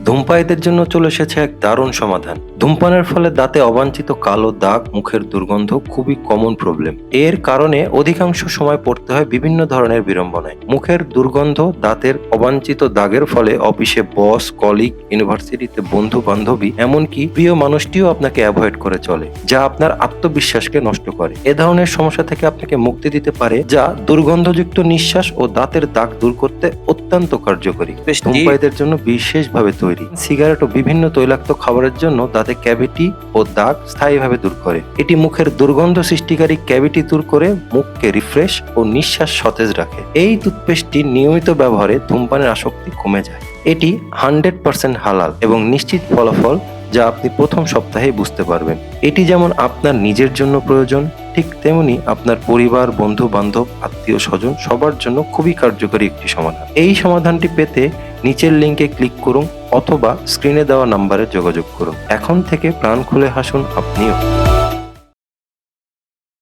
ধূমপায়ীদের জন্য চলে এসেছে এক দারুণ সমাধান। ধূমপানের ফলে দাঁতে অবাঞ্ছিত কালো দাগ, মুখের দুর্গন্ধ খুবই কমন প্রবলেম। এর কারণে অধিকাংশ সময় পড়তে হয় বিভিন্ন ধরনের বিড়ম্বনায়। মুখের দুর্গন্ধ, দাঁতের অবাঞ্ছিত দাগের ফলে অফিসে বস, কলিগ, ইউনিভার্সিটিতে বন্ধু বান্ধবী, এমনকি প্রিয় মানুষটিও আপনাকে অ্যাভয়েড করে চলে, যা আপনার আত্মবিশ্বাসকে নষ্ট করে। এ ধরনের সমস্যা থেকে আপনাকে মুক্তি দিতে পারে যা দুর্গন্ধযুক্ত নিঃশ্বাস ও দাঁতের দাগ দূর করতে অত্যন্ত কার্যকরী। ধূমপায়ীদের জন্য বিশেষভাবে তৈরি। সিগারেট ও বিভিন্ন তৈলাক্ত খাবারের জন্য দাঁতে ক্যাভিটি ও দাগ স্থায়ীভাবে দূর করে। এটি মুখের দুর্গন্ধ সৃষ্টিকারী ক্যাভিটি দূর করে মুখকে রিফ্রেশ ও নিঃশ্বাস সতেজ রাখে। এই টুথপেস্টটি নিয়মিত ব্যবহারে ধূমপানের আসক্তি কমে যায়। এটি 100% হালাল এবং নিশ্চিত ফলাফল, যা আপনি প্রথম সপ্তাহেই বুঝতে পারবেন। এটি যেমন আপনার নিজের জন্য প্রয়োজন, ঠিক তেমনি আপনার পরিবার, বন্ধু বান্ধব, আত্মীয় স্বজন সবার জন্য খুবই কার্যকরী একটি সমাধান। এই সমাধানটি পেতে নিচের লিঙ্কে ক্লিক করুন অথবা স্ক্রিনে দেওয়া নাম্বারে যোগাযোগ করুন। এখন থেকে প্রাণ খুলে হাসুন আপনিও।